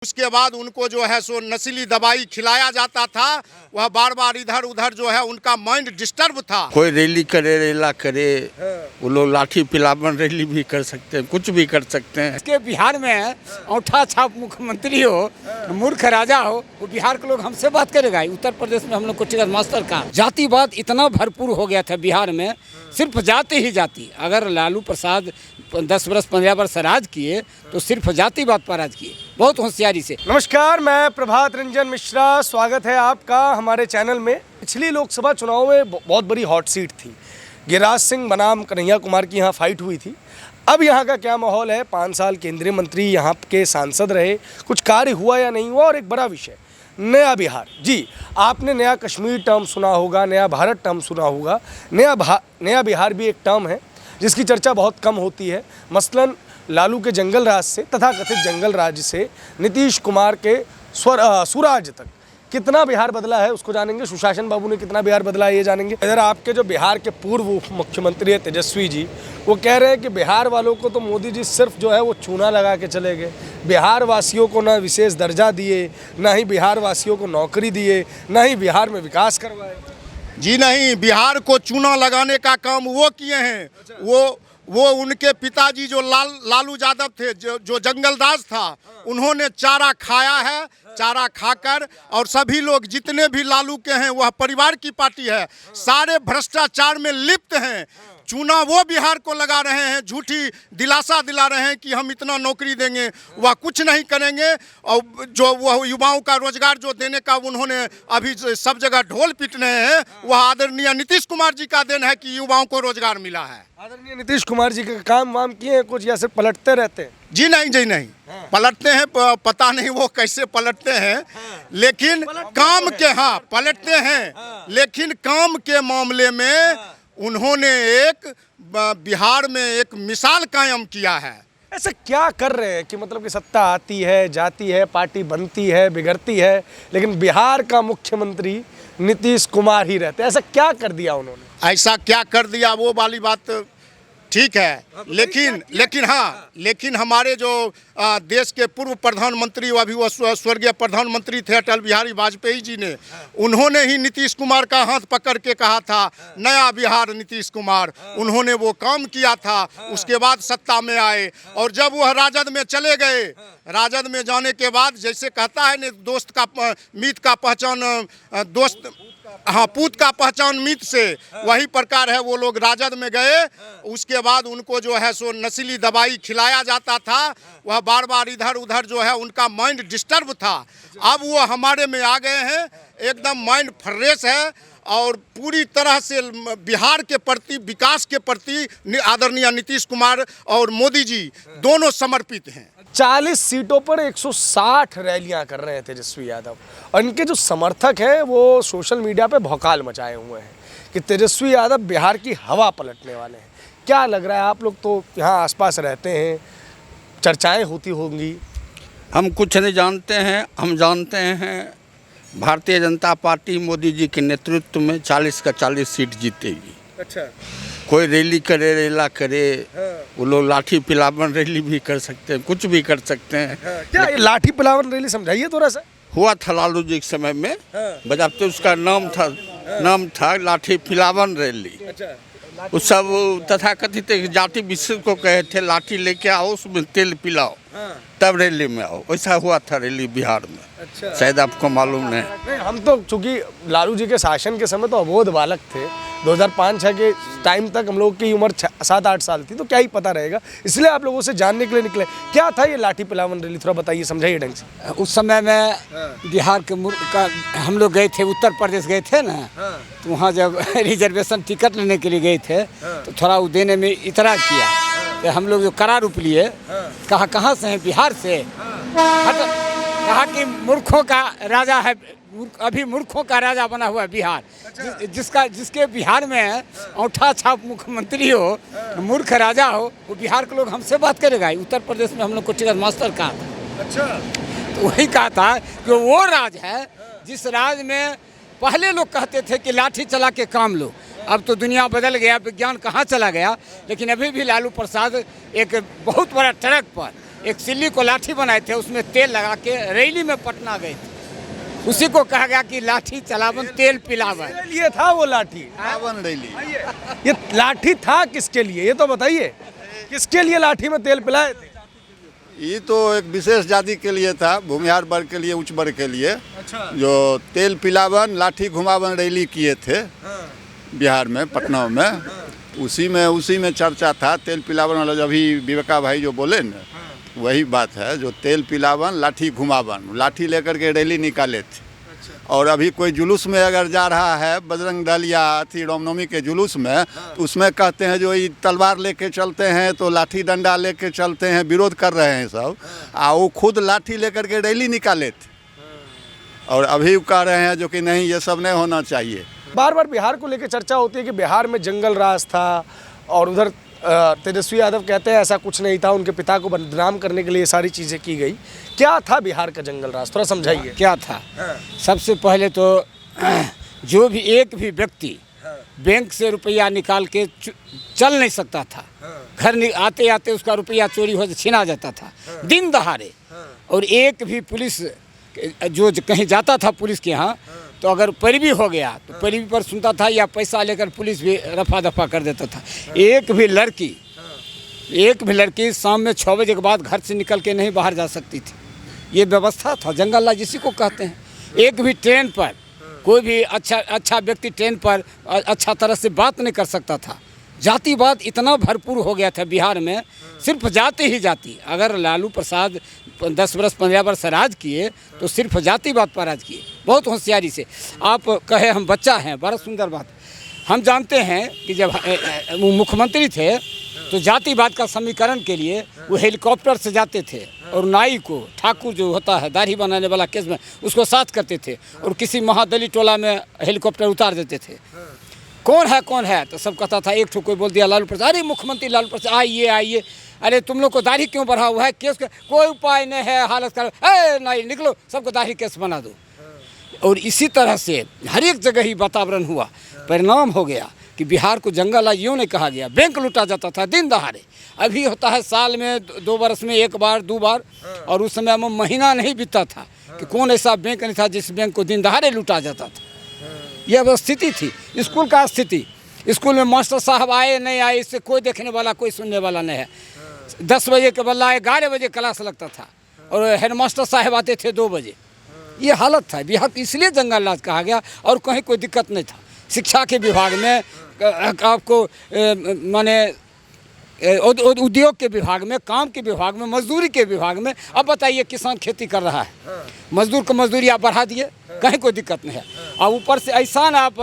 उसके बाद उनको जो है सो नशीली दवाई खिलाया जाता था। वह बार बार इधर उधर जो है उनका माइंड डिस्टर्ब था। कोई रैली करे, रेला करे, वो लोग लाठी पिलावन रैली भी कर सकते हैं, कुछ भी कर सकते हैं। इसके बिहार में औंठा छाप मुख्यमंत्री हो, मूर्ख राजा हो, वो बिहार के लोग हमसे बात करेगा। उत्तर प्रदेश में हम लोग को टिकट मास्टर का जातिवाद इतना भरपूर हो गया था बिहार में, सिर्फ जाति ही जाति। अगर लालू प्रसाद 10 वर्ष 15 वर्ष राज किए तो सिर्फ जातिवाद पर राज किए, बहुत होशियारी से। नमस्कार, मैं प्रभात रंजन मिश्रा, स्वागत है आपका हमारे चैनल में। पिछली लोकसभा चुनाव में बहुत बड़ी हॉट सीट थी। गिरिराज सिंह बनाम कन्हैया कुमार की यहाँ फाइट हुई थी। अब यहाँ का क्या माहौल है? 5 साल केंद्रीय मंत्री, यहाँ के सांसद रहे, कुछ कार्य हुआ या नहीं हुआ, और एक बड़ा विषय नया बिहार। जी, आपने नया कश्मीर टर्म सुना होगा, नया भारत टर्म सुना होगा। नया बिहार भी एक टर्म है जिसकी चर्चा बहुत कम होती है। मसलन लालू के जंगल राज से, तथाकथित जंगल राज से नीतीश कुमार के स्वराज तक कितना बिहार बदला है उसको जानेंगे। सुशासन बाबू ने कितना बिहार बदला है ये जानेंगे। इधर आपके जो बिहार के पूर्व मुख्यमंत्री है तेजस्वी जी, वो कह रहे हैं कि बिहार वालों को तो मोदी जी सिर्फ जो है वो चूना लगा के चले गए। बिहार वासियों को ना विशेष दर्जा दिए, ना ही बिहार वासियों को नौकरी दिए, ना ही बिहार में विकास करवाए। जी नहीं, बिहार को चूना लगाने का काम वो किए हैं। वो उनके पिताजी जो लालू यादव थे, जो जंगल राज था, उन्होंने चारा खाया है। चारा खाकर और सभी लोग जितने भी लालू के हैं, वह परिवार की पार्टी है, सारे भ्रष्टाचार में लिप्त हैं। चूना वो बिहार को लगा रहे हैं, झूठी दिलासा दिला रहे हैं कि हम इतना नौकरी देंगे, वह कुछ नहीं करेंगे। और जो वह युवाओं का रोजगार जो देने का उन्होंने अभी सब जगह ढोल पीट रहे हैं, वह आदरणीय नीतीश कुमार जी का देन है कि युवाओं को रोजगार मिला है। आदरणीय नीतीश कुमार जी का काम वाम किए हैं कुछ, या सिर्फ पलटते रहते हैं? जी नहीं, पलटते हैं, पता नहीं वो कैसे पलटते हैं, लेकिन काम के पलटते हैं, लेकिन काम के मामले में उन्होंने एक बिहार में एक मिसाल कायम किया है। ऐसा क्या कर रहे हैं कि मतलब कि सत्ता आती है, जाती है, पार्टी बनती है, बिगड़ती है, लेकिन बिहार का मुख्यमंत्री नीतीश कुमार ही रहते हैं? ऐसा क्या कर दिया उन्होंने? ऐसा क्या कर दिया वो वाली बात ठीक है, लेकिन हमारे जो देश के पूर्व प्रधानमंत्री, अभी वो स्वर्गीय प्रधानमंत्री थे अटल बिहारी वाजपेयी जी ने, उन्होंने ही नीतीश कुमार का हाथ पकड़ के कहा था नया बिहार नीतीश कुमार। उन्होंने वो काम किया था, उसके बाद सत्ता में आए। और जब वह राजद में चले गए, राजद में जाने के बाद जैसे कहता है न, दोस्त का मीत का पहचान दोस्त, पूत का पहचान मीत से, वही प्रकार है। वो लोग राजद में गए, उसके बाद उनको जो है सो नशीली दवाई खिलाया जाता था। वह बार बार इधर उधर जो है उनका माइंड डिस्टर्ब था। अब वो हमारे में आ गए हैं, एकदम माइंड फ्रेश है और पूरी तरह से बिहार के प्रति, विकास के प्रति आदरणीय नीतीश कुमार और मोदी जी दोनों समर्पित हैं। 40 सीटों पर 160 रैलियां कर रहे हैं तेजस्वी यादव, और इनके जो समर्थक हैं वो सोशल मीडिया पे भौकाल मचाए हुए हैं कि तेजस्वी यादव बिहार की हवा पलटने वाले हैं। क्या लग रहा है? आप लोग तो यहाँ आसपास रहते हैं, चर्चाएं होती होंगी। हम कुछ नहीं जानते हैं। हम जानते हैं भारतीय जनता पार्टी मोदी जी के नेतृत्व में 40 का 40 सीट जीतेगी। अच्छा, कोई रैली करे, रेला करे, वो लोग लाठी पिलावन रैली भी कर सकते हैं, कुछ भी कर सकते हैं। क्या ये लाठी पिलावन रैली समझाइए थोड़ा सा। हुआ था लालू जी के समय में, बजाते उसका नाम था लाठी पिलावन रैली। अच्छा, उस सब तथाकथित जाति विशेष को कहे थे लाठी लेके आओ, उसमें तेल पिलाओ, तब रैली में आओ। वैसा हुआ था रैली बिहार में। अच्छा, शायद आपको मालूम नहीं। हम तो चूंकि लालू जी के शासन के समय तो अबोध बालक थे, 2005-06 के टाइम तक हम लोग की उम्र 7-8 साल थी, तो क्या ही पता रहेगा, इसलिए आप लोगों से जानने के लिए निकले। क्या था ये लाठी पिलावन रैली, थोड़ा बताइए, समझाइए ढंग से। उस समय में बिहार के हम लोग गए थे, उत्तर प्रदेश गए थे ना, तो वहाँ जब रिजर्वेशन टिकट लेने के लिए गए थे तो थोड़ा वो देने में इतराज़ किया। तो हम लोग जो करार रूप लिए, कहा कहाँ से हैं? बिहार से। कहा कि मूर्खों का राजा है, अभी मूर्खों का राजा बना हुआ है बिहार। जिसके बिहार में औंठा छाप मुख्यमंत्री हो, मूर्ख राजा हो, वो बिहार के लोग हमसे बात करेगा। उत्तर प्रदेश में हम लोग को टिकट मास्टर का। अच्छा, तो वही कहा था कि वो राज है जिस राज में पहले लोग कहते थे कि लाठी चला के काम लो। अब तो दुनिया बदल गया, विज्ञान कहाँ चला गया, लेकिन अभी भी लालू प्रसाद एक बहुत बड़ा ट्रक पर एक सिल्ली को लाठी बनाए थे, उसमें तेल लगा के रैली में पटना गए थे। उसी को कहा गया कि लाठी चलावन तेल पिलावन। किसके लिए था वो लाठी? ये लाठी था किसके लिए, ये तो बताइए, किसके लिए लाठी में तेल पिलाए थे? ये तो एक विशेष जाति के लिए था, भूमिहार वर्ग के लिए, उच्च वर्ग के लिए। अच्छा। जो तेल पिलावन लाठी घुमावन रैली किए थे बिहार में, पटना में, उसी में चर्चा था। तेल पिलावन वाला जो अभी विवेका भाई जो बोले ना, वही बात है। जो तेल पिलावन लाठी घुमावन, लाठी लेकर के रैली निकाले थे। और अभी कोई जुलूस में अगर जा रहा है बजरंग दल या अथी रामनवमी के जुलूस में, तो उसमें कहते हैं जो ये तलवार लेके चलते हैं, तो लाठी डंडा लेके चलते हैं, विरोध कर रहे हैं सब। वो खुद लाठी लेकर के रैली निकाले थे और अभी कह रहे हैं जो कि नहीं, ये सब नहीं होना चाहिए। बार बार बिहार को लेकर चर्चा होती है कि बिहार में जंगल राज था, और उधर तेजस्वी यादव कहते हैं ऐसा कुछ नहीं था, उनके पिता को बदनाम करने के लिए ये सारी चीज़ें की गई। क्या था बिहार का जंगल राज, थोड़ा समझाइए। क्या था? सबसे पहले तो जो भी एक भी व्यक्ति बैंक से रुपया निकाल के चल नहीं सकता था। घर आते आते उसका रुपया चोरी हो छीना जाता था दिन दहाड़े। और एक भी पुलिस जो कहीं जाता था पुलिस के यहाँ, तो अगर पैरवी हो गया तो पैरवी पर सुनता था, या पैसा लेकर पुलिस भी रफा दफा कर देता था। एक भी लड़की शाम में 6 बजे के बाद घर से निकल के नहीं बाहर जा सकती थी। ये व्यवस्था था, जंगल राज जिसी को कहते हैं। एक भी ट्रेन पर कोई भी अच्छा व्यक्ति ट्रेन पर अच्छा तरह से बात नहीं कर सकता था। जातिवाद इतना भरपूर हो गया था बिहार में, सिर्फ जाति ही जाति। अगर लालू प्रसाद 10 वर्ष 15 वर्ष राज किए तो सिर्फ जातिवाद पर राज किए, बहुत होशियारी से। आप कहे हम बच्चा हैं, बड़ा सुंदर बात। हम जानते हैं कि जब वो मुख्यमंत्री थे तो जातिवाद का समीकरण के लिए वो हेलीकॉप्टर से जाते थे, और नाई को, ठाकुर जो होता है दाढ़ी बनाने वाला केस में, उसको साथ करते थे, और किसी महादलित टोला में हेलीकॉप्टर उतार देते थे। कौन है तो सब कहता था। एक ठो कोई बोल दिया लालू प्रसाद, अरे मुख्यमंत्री लालू प्रसाद आइए। अरे तुम लोग को दाढ़ी क्यों बढ़ा हुआ है, केस कोई उपाय नहीं है, हालत कर, नहीं निकलो, सबको दाढ़ी केस बना दो। और इसी तरह से हर एक जगह ही वातावरण हुआ। परिणाम हो गया कि बिहार को जंगल राज यूँ नहीं कहा गया। बैंक लूटा जाता था दिन दहाड़े। अभी होता है साल में 2 वर्ष में 1 बार 2 बार, और उस समय में महीना नहीं बीतता था कि कौन ऐसा बैंक नहीं था जिस बैंक को दिन दहाड़े लूटा जाता था। यह वो स्थिति थी। स्कूल का स्थिति, स्कूल में मास्टर साहब आए नहीं आए इससे कोई देखने वाला, कोई सुनने वाला नहीं है। 10 बजे के बदला 11 बजे क्लास लगता था, और हेडमास्टर साहब आते थे 2 बजे। ये हालत था बिहार, इसलिए जंगल राज कहा गया, और कहीं कोई दिक्कत नहीं था। शिक्षा के विभाग में आपको माने उद्योग के विभाग में, काम के विभाग में, मजदूरी के विभाग में। अब बताइए, किसान खेती कर रहा है, मजदूर को मजदूरी आप बढ़ा दिए, कहीं कोई दिक्कत नहीं है। और ऊपर से ऐसा ना आप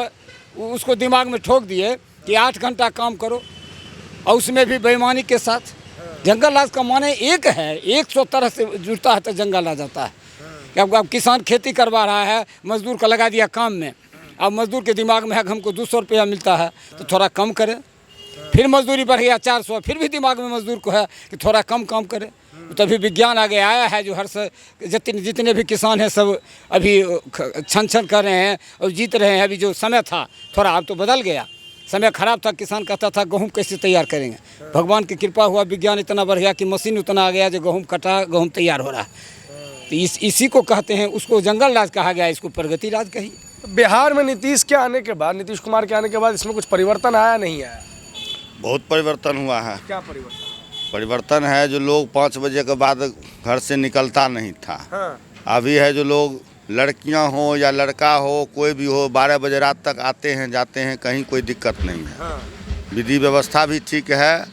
उसको दिमाग में ठोक दिए कि 8 घंटा काम करो, और उसमें भी बेईमानी के साथ। जंगल राज का माने एक है, 100 तरह से जुड़ता है तो जंगल राज आता है। अब किसान खेती करवा रहा है, मजदूर को लगा दिया काम में। अब मजदूर के दिमाग में है कि हमको 200 रुपया मिलता है तो थोड़ा कम करें। फिर मजदूरी बढ़ गया 400, फिर भी दिमाग में मजदूर को है कि थोड़ा कम काम करें। तभी विज्ञान आगे आया है, जो हर से जितने भी किसान हैं सब अभी छन कर रहे हैं और जीत रहे हैं। अभी जो समय था थोड़ा अब तो बदल गया, समय खराब था। किसान कहता था गेहूँ कैसे तैयार करेंगे। भगवान की कृपा हुआ, विज्ञान इतना बढ़ गया कि मशीन उतना आ गया जो गेहूँ कटा, गेहूँ तैयार हो रहा है। तो इसी को कहते हैं, उसको जंगल राज कहा गया, इसको प्रगति राज कही। बिहार में नीतीश के आने के बाद, नीतीश कुमार के आने के बाद इसमें कुछ परिवर्तन आया नहीं आया? बहुत परिवर्तन हुआ है। क्या परिवर्तन? परिवर्तन है जो लोग 5 बजे के बाद घर से निकलता नहीं था। हाँ। अभी है जो लोग, लड़कियां हो या लड़का हो, कोई भी हो, 12 बजे रात तक आते हैं जाते हैं, कहीं कोई दिक्कत नहीं है। हाँ। विधि व्यवस्था भी ठीक है।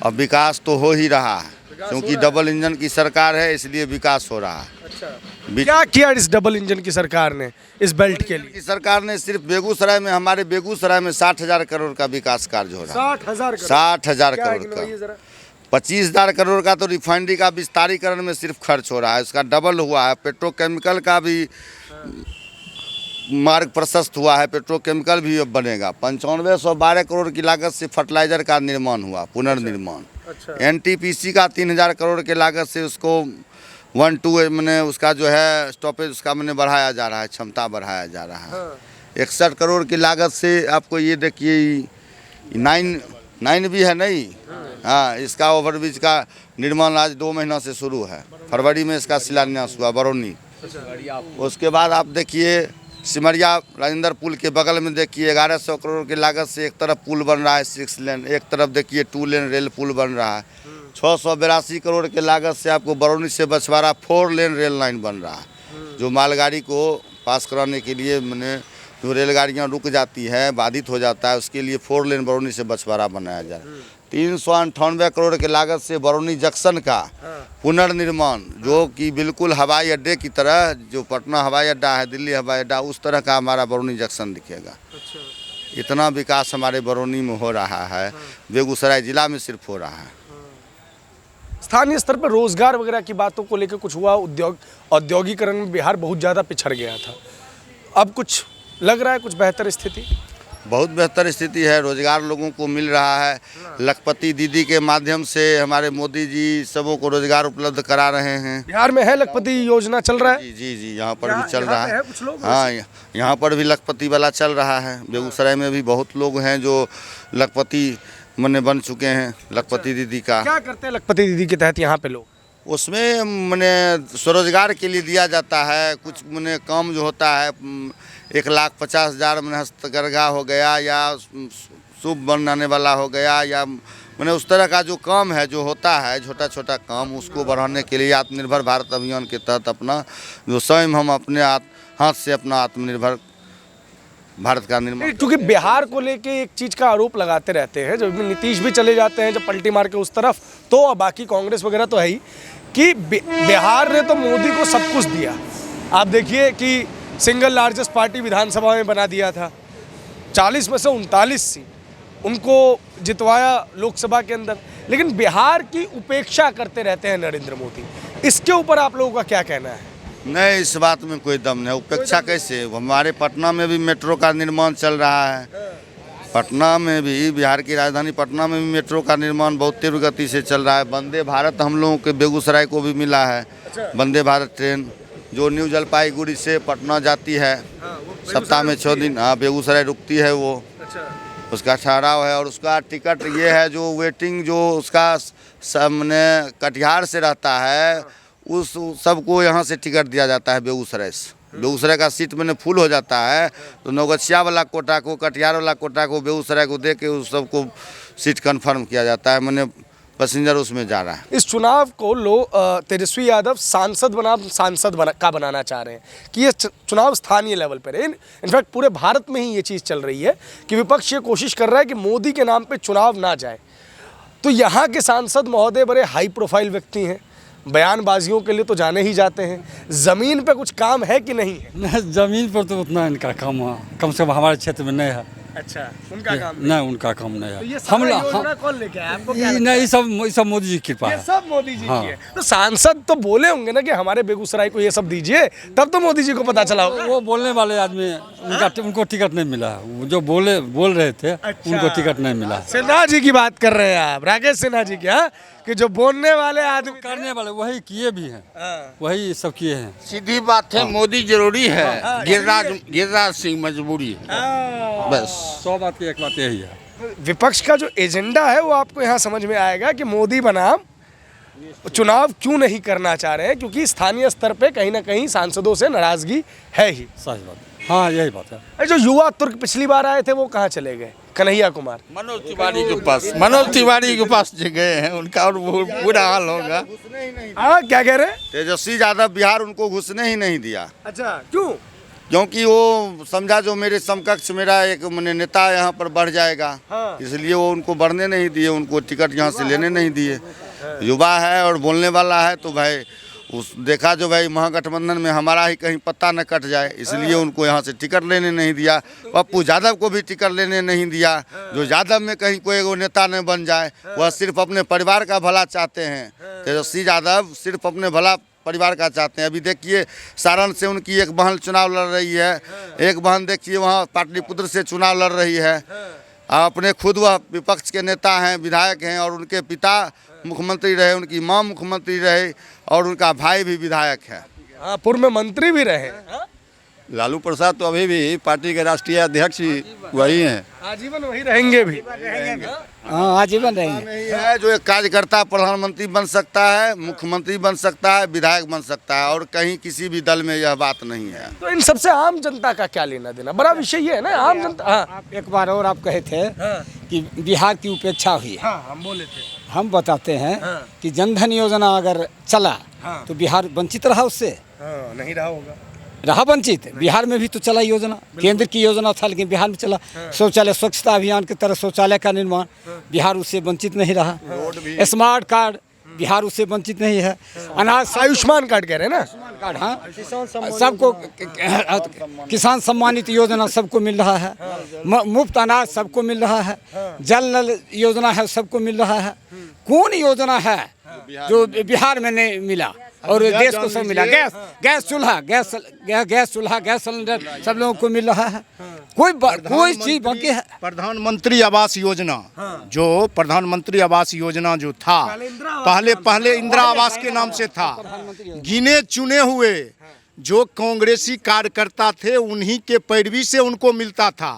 और विकास तो हो ही रहा है, क्योंकि डबल इंजन की सरकार है, इसलिए विकास हो रहा है। अच्छा, क्या किया इस डबल इंजन की सरकार ने इस बेल्ट के लिए? सरकार ने सिर्फ बेगूसराय में, हमारे बेगूसराय में 60,000 करोड़ का विकास कार्य हो रहा है। 60,000 करोड़ का। 25,000 करोड़ का तो रिफाइनरी का विस्तारीकरण में सिर्फ खर्च हो रहा है, उसका डबल हुआ है। पेट्रोकेमिकल का भी मार्ग प्रशस्त हुआ है, पेट्रोकेमिकल भी अब बनेगा। 9512 करोड़ की लागत से फर्टिलाइजर का निर्माण हुआ, पुनर्निर्माण। अच्छा। NTPC का 3000 करोड़ के लागत से उसको 1-2 मैंने उसका जो है स्टॉपेज उसका मैंने बढ़ाया जा रहा है, क्षमता बढ़ाया जा रहा है। 61 करोड़ की लागत से आपको ये देखिए 9 भी है नहीं, हाँ, इसका ओवरब्रिज का निर्माण आज 2 महीना से शुरू है। फरवरी में इसका शिलान्यास हुआ बरौनी। उसके बाद आप देखिए सिमरिया राजेंद्र पुल के बगल में देखिए 1100 करोड़ की लागत से एक तरफ पुल बन रहा है 6 लेन, एक तरफ देखिए 2 लेन रेल पुल बन रहा है। 682 करोड़ की लागत से आपको बरौनी से बछवाड़ा 4 लेन रेल लाइन बन रहा है, जो मालगाड़ी को पास कराने के लिए मैंने जो रेलगाड़ियाँ रुक जाती है, बाधित हो जाता है, उसके लिए 4 लेन बरौनी से बछवाड़ा बनाया जाए। 398 करोड़ की लागत से बरौनी जंक्शन का पुनर्निर्माण, जो कि बिल्कुल हवाई अड्डे की तरह, जो पटना हवाई अड्डा है, दिल्ली हवाई अड्डा, उस तरह का हमारा बरौनी जंक्शन दिखेगा। इतना विकास हमारे बरौनी में हो रहा है, बेगूसराय जिला में सिर्फ हो रहा है। स्थानीय स्तर पर रोजगार वगैरह की बातों को लेकर कुछ हुआ? औद्योगिकरण में बिहार बहुत ज़्यादा पिछड़ गया था, अब कुछ लग रहा है, कुछ बेहतर स्थिति? बहुत बेहतर स्थिति है, रोजगार लोगों को मिल रहा है। लखपति दीदी के माध्यम से हमारे मोदी जी सबों को रोजगार उपलब्ध करा रहे हैं। बिहार में है लखपति योजना चल रहा है? जी जी जी, यहाँ पर भी चल रहा है। कुछ लोग हाँ, यहाँ पर भी लखपति वाला चल रहा है। बेगूसराय में भी बहुत लोग हैं जो लखपति मने बन चुके हैं, लखपति दीदी का। क्या करते हैं लखपति दीदी के तहत यहाँ पे लोग? उसमें मने स्वरोजगार के लिए दिया जाता है, कुछ मने काम जो होता है 1,50,000 में हस्तकरघा हो गया, या सूप बनाने वाला हो गया, या मैंने उस तरह का जो काम है, जो होता है छोटा छोटा काम, उसको बढ़ाने के लिए आत्मनिर्भर भारत अभियान के तहत अपना जो स्वयं हम अपने हाथ से अपना आत्मनिर्भर भारत का निर्माण। क्योंकि बिहार को लेके एक चीज़ का आरोप लगाते रहते हैं, जब नीतीश भी चले जाते हैं, जब पलटी मार के उस तरफ, तो बाकी कांग्रेस वगैरह तो है ही, कि बिहार ने तो मोदी को सब कुछ दिया। आप देखिए कि सिंगल लार्जेस्ट पार्टी विधानसभा में बना दिया था, 40 में से 39 सीट उनको जितवाया लोकसभा के अंदर, लेकिन बिहार की उपेक्षा करते रहते हैं नरेंद्र मोदी। इसके ऊपर आप लोगों का क्या कहना है? नहीं, इस बात में कोई दम नहीं। उपेक्षा कैसे? हमारे पटना में भी मेट्रो का निर्माण चल रहा है। पटना में भी, बिहार की राजधानी पटना में भी मेट्रो का निर्माण बहुत तीव्र गति से चल रहा है। वंदे भारत हम लोगों के बेगूसराय को भी मिला है। वंदे भारत ट्रेन जो न्यू जलपाईगुड़ी से पटना जाती है, सप्ताह में 6 दिन, हाँ, बेगूसराय रुकती है वो। उसका ठहराव है और उसका टिकट ये है, जो वेटिंग जो उसका सामने कटिहार से रहता है, उस सबको यहाँ से टिकट दिया जाता है बेगूसराय से। बेगूसराय का सीट मैंने फुल हो जाता है तो नौगछिया वाला कोटा को, कटिहार वाला कोटा को बेगूसराय को दे के उस सबको सीट कंफर्म किया जाता है। मैंने पैसेंजर उसमें जा रहा है। इस चुनाव को लोग तेजस्वी यादव सांसद बनाना चाह रहे हैं कि ये चुनाव स्थानीय लेवल पर है। इनफैक्ट पूरे भारत में ही ये चीज़ चल रही है कि विपक्ष ये कोशिश कर रहा है कि मोदी के नाम पे चुनाव ना जाए। तो यहाँ के सांसद महोदय बड़े हाई प्रोफाइल व्यक्ति हैं, बयानबाजियों के लिए तो जाने ही जाते हैं। ज़मीन पे कुछ काम है कि नहीं है? नहीं, ज़मीन पर तो उतना इनका काम है, कम से कम हमारे क्षेत्र में नहीं है। अच्छा, उनका काम नहीं, उनका काम नहीं है। तो ये हम योजना कौन लेके आया आपको? नहीं, ये सब मोदी जी की कृपा ये है। सब मोदी जी हाँ। की है। तो सांसद तो बोले होंगे ना कि हमारे बेगूसराय को ये सब दीजिए, तब तो मोदी जी को पता चला होगा। वो बोलने वाले आदमी, उनको टिकट नहीं मिला। वो जो बोल रहे थे, उनको टिकट नहीं मिला। सिन्हा जी की बात कर रहे हैं आप, राकेश सिन्हा जी क्या, कि जो बोलने वाले आदमी करने वाले वही किए भी हैं, वही सब किए हैं। सीधी बात है, मोदी जरूरी है, गिरिराज सिंह मजबूरी है, बस। 100 बात की एक बात यही है। विपक्ष का जो एजेंडा है वो आपको यहाँ समझ में आएगा कि मोदी बनाम चुनाव क्यों नहीं करना चाह रहे हैं, क्योंकि स्थानीय स्तर पे कहीं ना कहीं सांसदों से नाराजगी है ही। सही बात, हाँ, यही बात है। जो युवा तुर्क पिछली बार आए थे वो कहाँ चले गए? कन्हैया कुमार, मनोज तिवारी के पास जो गए हैं, उनका और बुरा हाल होगा। हाँ, क्या कह रहे हैं? तेजस्वी यादव बिहार उनको घुसने ही नहीं दिया। अच्छा, क्यों? क्योंकि वो समझा जो मेरे समकक्ष मेरा एक मैंने नेता यहाँ पर बढ़ जाएगा। हाँ। इसलिए वो उनको बढ़ने नहीं दिए, उनको टिकट यहाँ से लेने नहीं दिए। युवा है और बोलने वाला है, तो भाई उस देखा जो भाई महागठबंधन में हमारा ही कहीं पत्ता न कट जाए, इसलिए उनको यहाँ से टिकट लेने नहीं दिया। पप्पू यादव को भी टिकट लेने नहीं दिया, जो यादव में कहीं कोई वो नेता न बन जाए। वह सिर्फ अपने परिवार का भला चाहते हैं। तेजस्वी यादव सिर्फ अपने भला परिवार का चाहते हैं। अभी देखिए सारण से उनकी एक बहन चुनाव लड़ रही है, एक बहन देखिए वहाँ पाटलिपुत्र से चुनाव लड़ रही है। अपने खुद वह विपक्ष के नेता हैं, विधायक हैं, और उनके पिता मुख्यमंत्री रहे, उनकी मां मुख्यमंत्री रहे, और उनका भाई भी विधायक है। हाँ, पूर्व में मंत्री भी रहे। लालू प्रसाद तो अभी भी पार्टी के राष्ट्रीय अध्यक्ष ही वही हैं। आजीवन वही रहेंगे भी। हाँ आजीवन रहेंगे। नहीं है जो एक कार्यकर्ता प्रधानमंत्री बन सकता है, मुख्यमंत्री बन सकता है, विधायक बन सकता है, और कहीं किसी भी दल में यह बात नहीं है। तो इन सबसे आम जनता का क्या लेना देना? बड़ा विषय ये है ना, आम जनता। हाँ आप एक बार और आप कहे थे कि बिहार की उपेक्षा हुई है। हाँ हम बोले थे। हम बताते हैं कि जनधन योजना अगर चला तो बिहार वंचित रहा उससे। हाँ नहीं रहा होगा। रहा वंचित। बिहार में भी तो चला योजना, केंद्र की योजना था लेकिन बिहार में चला। शौचालय स्वच्छता अभियान की तरह शौचालय का निर्माण, बिहार उससे वंचित नहीं रहा। स्मार्ट कार्ड, बिहार उससे वंचित नहीं है। अनाज, आयुष्मान कार्ड कह रहे हैं ना? कार्ड, हाँ सबको, किसान सम्मानित योजना सबको मिल रहा है, मुफ्त अनाज सबको मिल रहा है, जल नल योजना है सबको मिल रहा है। कौन योजना है जो बिहार में नहीं मिला और देश को सब मिला? गैस चूल्हा, गैस सिलेंडर सब लोगों को मिल रहा है। कोई चीज बाकी है? प्रधानमंत्री आवास योजना, जो प्रधानमंत्री आवास योजना जो था पहले इंदिरा आवास के नाम से था। गिने चुने हुए जो कांग्रेसी कार्यकर्ता थे उन्हीं के पैरवी से उनको मिलता था।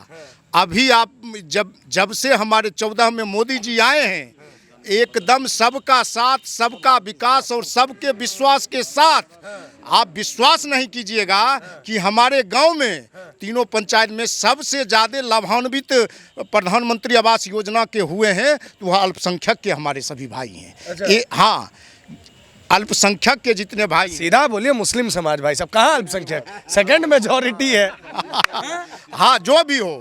अभी आप जब से हमारे 14 में मोदी जी आए हैं, एकदम सबका साथ, सबका विकास और सबके विश्वास के साथ। आप विश्वास नहीं कीजिएगा कि हमारे गांव में तीनों पंचायत में सबसे ज़्यादा लाभान्वित प्रधानमंत्री आवास योजना के हुए हैं तो वह अल्पसंख्यक के हमारे सभी भाई हैं। हाँ, अल्पसंख्यक के जितने भाई। सीधा बोलिए, मुस्लिम समाज भाई साहब, कहाँ अल्पसंख्यक? सेकंड मेजॉरिटी है। हाँ जो भी हो,